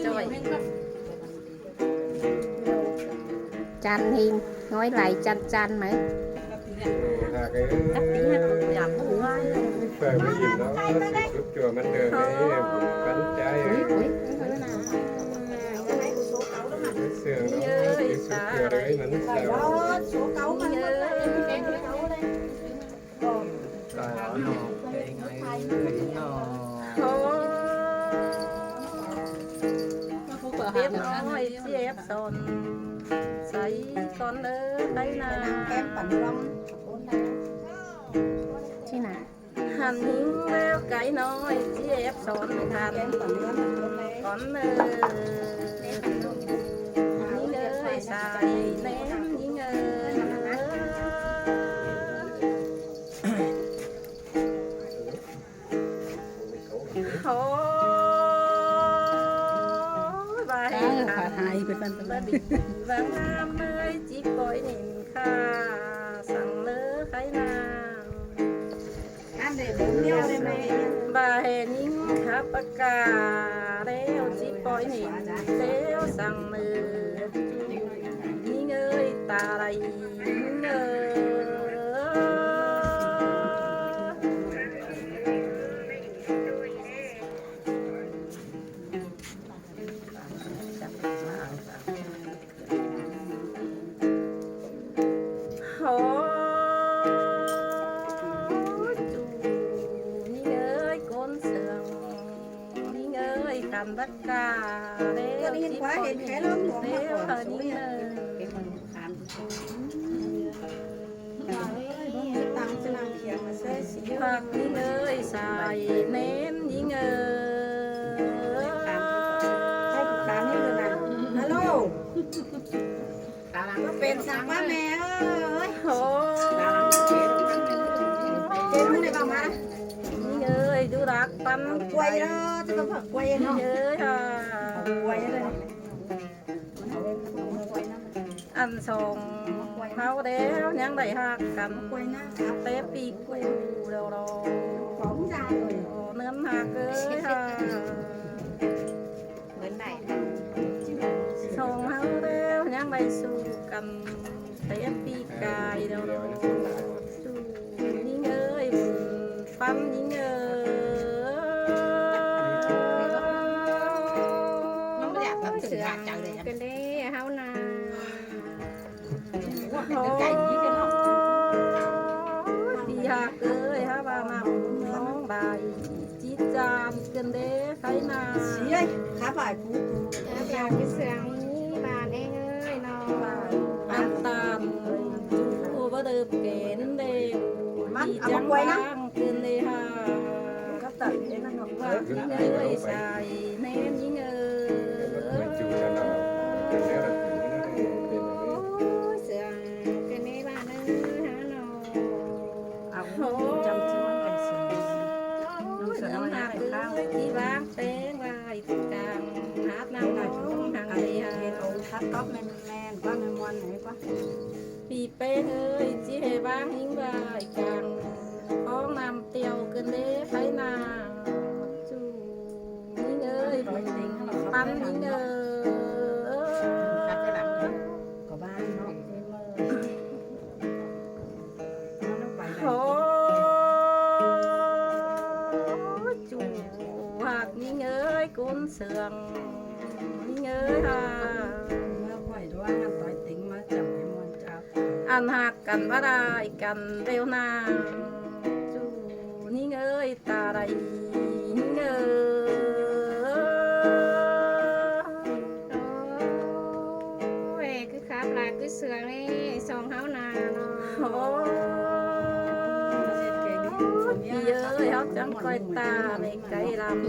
จ่อย Chăn hiên nói lại chăn mà cái cắt tí hạt cũng giảm không ai phải mới nhìn nó lúc chùa mình đường cái bánh trái cái xương nó cái sụp chùa đấy mình xào số cấu mà biết nói chị ép son say con ơi đây là em bản long thế nào hành những leo cái nói chị ép son mình hành em bản long con ơi những ơi xài ném những ơi thôi bài hai bên bên và đi vàng nam ơi chỉ coi nhìn kha sang lỡ cái nào ăn để bốn nhau đây mày bà hè những khắp cả đeo chỉ coi nhìn đeo sang lỡ những ơi ta đây những ơi làm tất cả đeo chỉ còn đeo ở những cái mình khám tăng cho nàng thiệt mà sẽ xíu hoặc những ơi xài ném những ơi khám như thế nào alo cóเป็นสั่งว่าแม่เอ้ย โอ้ trên cái này vào mà những ơi du đặc bắn quay đó chứ không phải quay nó ơi à quay đây ăn sòng háo đéo nhang đầy hạt cầm quay nó té pi cu đâu đâu phóng ra rồi nướng hạt ơi ha bên này sòng háo đéo nhang đầy su cầm té pi cài đâu đâu những ơi bắn những ơi cái đấy háo na đi hạt ơi há ba nằm ngón bài chít chan cần đế thấy na xí ơi khá phải phú vào cái sườn bà em ơi nó ăn tàn chú có được kén đê đi trắng vàng cần đế ha các tận đến nó và những ơi xài ném những ơi cái này bà ơi hả nó nấm hạt ơi chỉ vang tên vài càng hát năm nóng hàng ngày hát tóc men men quá men ngoan này quá vì bé ơi chỉ hề vang những vài càng có nằm tiêu cơn đế phải nào chú những ơi bắn những ơi có ba nó chú hạt những ơi cuốn sườn những ơi ha ăn hạt cần bắt đại cần đeo na chú những ơi ta đây những ơi ôi cứ khắp là cứ sườn ấy xong háo na nó đi ơi hóc chẳng coi ta này cây làm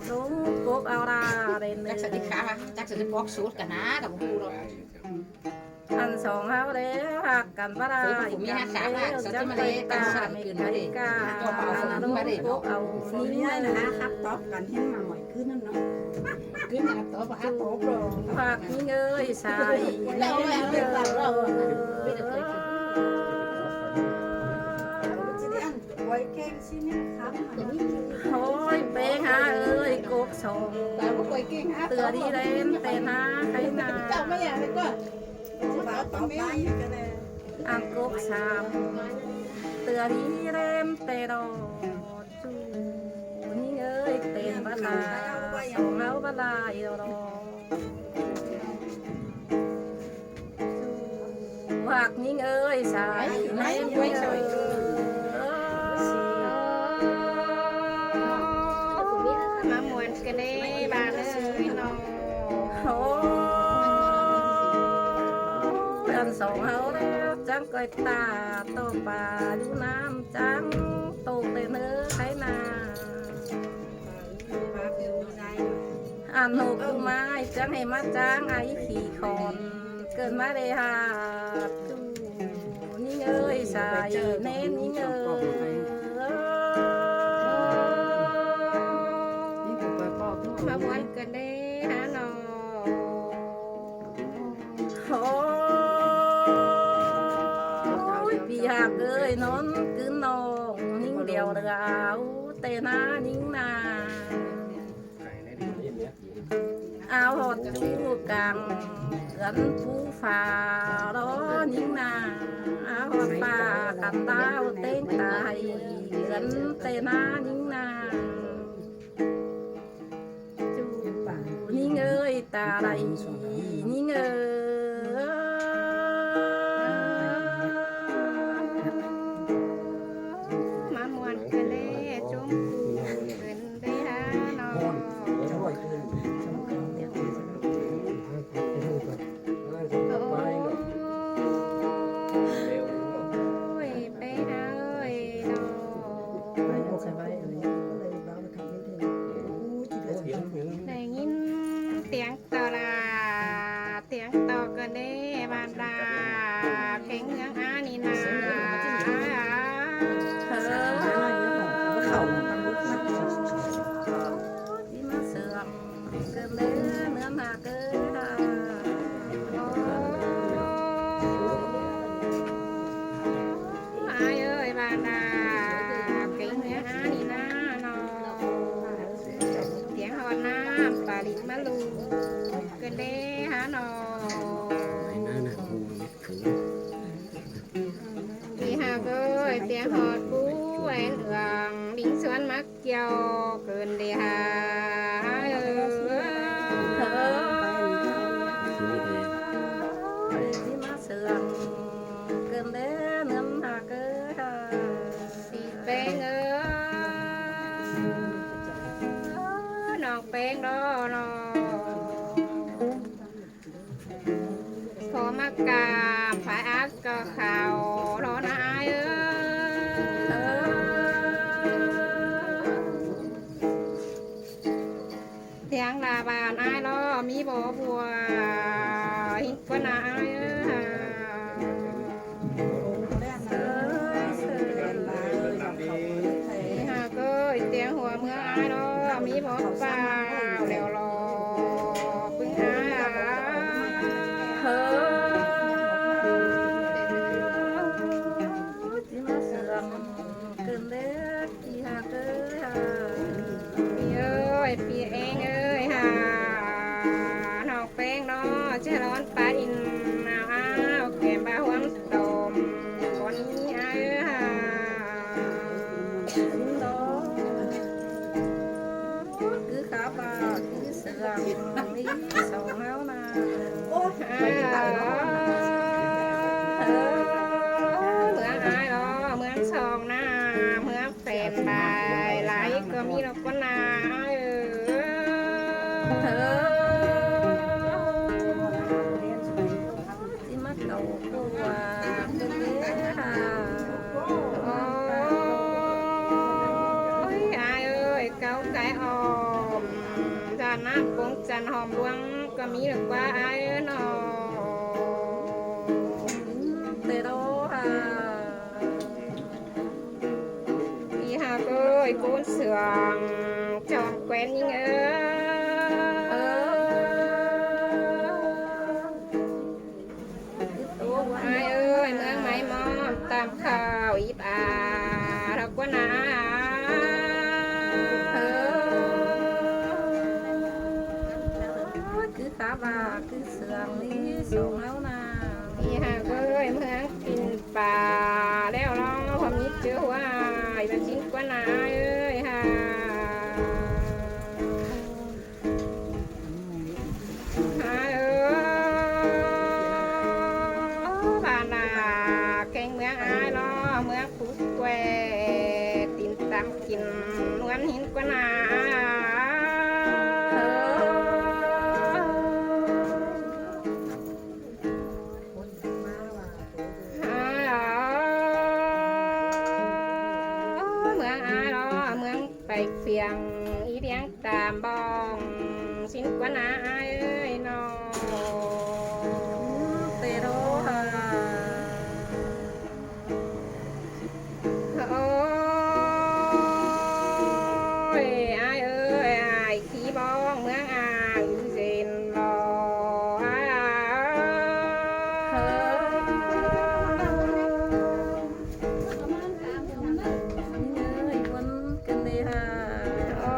đúng cốt ao ra đến chắc sẽ đi khá chắc sẽ đi bóc suốt cả ná cả một khu rồi ăn sòng háo đế hạt cần bắt đại cần đế chẳng coi ta này cây ca đúng cốt ao ní này là hát tóc cần hết mà mọi cứ nó cứ nhà tổ và hát tổ rồi hạt những ơi xài lâu rồi bây giờ ไว้เก่งสิเนี่ยครับอันนี้ โอ้ยเป้หาเอ้ยกกสอง แต่ว่าไปเก่งฮะ เตือดีเล่นแต่นาใครนา เจ้าไม่อยากเลยก็ จะมาต่อไปกันเลย อังกกสามเตือดีเล่นแต่ดอจูนี่เอ้ยเต้นบาลาสองเอาบาลาอีดอวักนิ่งเอ้ยสายไม่ไว้สวยมามวนกันได้บานเลยน้อง โอ้เป็นสองเฮาแล้วจังก้อยตาโตป่าดูน้ำจังโตเตเนื้อไข่นาอันหกคือไม้จังให้มาจ้างไอ้ขี่คอนเกินมาเลยฮะจูนี่เอ้ยสายเน้นนี่เอ้ย มามวนกันได้ฮะน้อง โอ้ยพี่หักเอ้ยนอนคืนนองนิ่งเดียวเดือเตนานิ่งนาเอาหดคู่กังกันผู้ฝ่าล้อนิ่งนาเอาหดฝ่าขันดาวเต้งตายกันเตนานิ่งนาจูนิ่งเอ้ยตาไหลนิ่งเอ้มามวนกันได้จมกูกันได้ฮะน้อง โอ้ยไปหาเอ้ยน้องได้ยินเสียงต่อลาเสียงต่อกันได้บานดาเพลงเมืองอานี่นา ที่มาเสื่อมเกินเนื้อหนาเกินอายเอ้ยบานดาเพลงเมืองอานี่นาน้องเสียงหอนน้ำปลาลิมาลูกันได้หาน้องพี่หากเอ้ยเสียงหอดผู้แหวนเอืองลิงสวนมักเกี่ยวเกินได้หาเอ้ย ที่มาเสื่อมเกินเนื้อหนาเกิน พี่แป้งเอ้ยน้องแป้งรอน้องพอมากราบฝ่ายอักก็เข่ารอนายเอ้ยเสียงลาบานอายรอมีบ่บัวหินกว่านายเอ้ยหากเอ้ยเตียงหัวเมืองอายรอมีบ่เปล่าแล้วรอปึ้งหา ที่มาเสื่อมเกินเนื้อที่หาเกิน พี่เอ้ยพี่เองเอ้ยหาน้องแป้งเนาะจะร้อนปลาอินอ้าวแก้มบ้าหวมตมคนนี้อ้ายหา สิงโตคือขาบาคือเสื่อมนี่สองเฮานา โอ้ย เมืองอายรอเมืองสองหน้าเมืองแฟนบายไหลก็มีดอกก็นาที่มาเก่าตัวเกินเนื้อหา โอ้ยอายเอ้ยเกาไก่ออมจานน้ำกงจันหอมลวงก็มีดอกว่าอายเอ้ยน้อง เตโรฮา พี่หากเอ้ยกูนเสืองจอมแกวนยิงเอ้ยอายเอ้ยเมืองไม้มอมตามข่าวอีบอาเราก็นา บาขึ้นเสืองนี้ส่งแล้วนา อีหาเอ้ยเมืองกินป่าแล้วรอความนิดเจอว่าเป็นชิ้นกว่านาเอ้ยฮะฮะเอ้ยบ้านนาแกงเมืองอายรอเมืองปุกแกวตินตำกินนวลหินกว่านา เสียงอีเดียงตามบองสินกว่านาเอ้ยน้อง เตโรฮา โอ้ยอายเอ้ยอายขี้บองเมืองอ่างเส้นรออ้ายวันกันเลยฮะ โอ้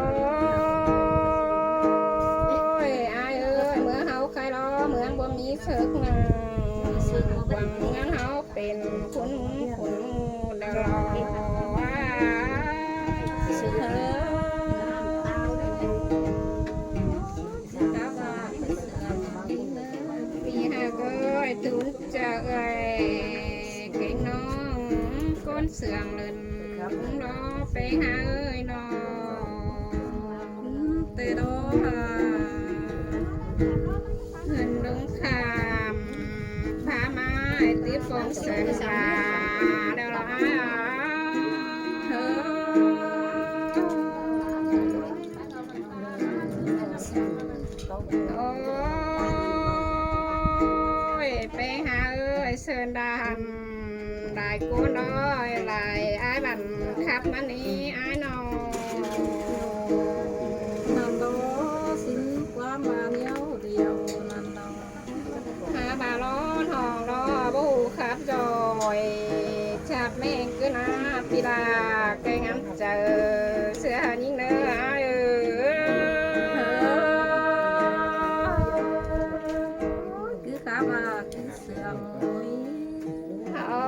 ยอายเอ้ยเมืองเฮาใครรอเมืองบ่มีเชิกนางหวังงานเฮาเป็นคนเดรออ้าย ชื่อเธอข้าบาขึ้นเสืองนี้เลย ปีหาก็ตุนจะเอ้ยเก่งน้องก้นเสื่องเลินรอไปหาเอ้ยน้อง เตโรฮา เงินลงคามพามาตีฟองเสือสาเดี๋ยวเรา เธอ โอ้ยไปหาเอ้ยเชิญดานได้กูน้อยไหลอ้ายบันขับมานี่อ้ายน้อง นันโดสินความมาเนียวเดียวนันโด หาบาล้อทองล้อบูขับจอยชับแม่งก็นาปีลาแกงน้ำเจอเสื้อยิ่งเนื้ออ้ายเอ้ย คือข้าบาขึ้นเสืองนี้ โอ้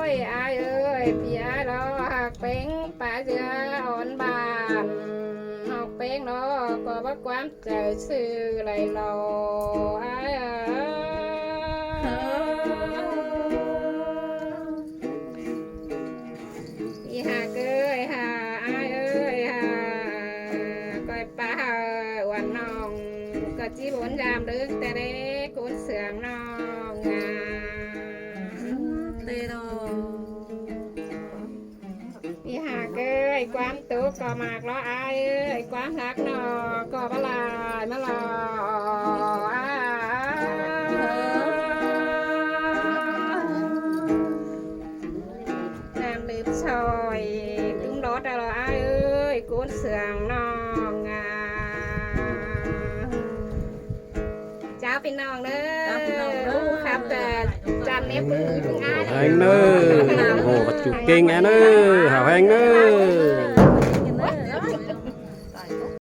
ยอายเอ้ยพี่อายรอหักเป็งป่าเสืออ่อนบานหักเป็งรอก็บักความเจอซื้อไหลรออายเอ้ยอีหาเอ้ยหาอายเอ้ยหาก้อยป่าวันน้องก็จีบนยามดึกแต่เด็กกุนเสื่อมน้องงา เตโร อีหาเอ้ยความตุกก็มากล้ออายเอ้ยความรักนอก็บลายมาลออ้ายน้ำลืมซอยตุ้มรถอะไรอายเอ้ยกุนเสื่องน้องงาเจ้าพี่น้องเด้อครับแต่จันเนี้ยปืนง่าย Hang nơ, hồ bạch chuột kinh nghe nơ, hào hang nơ.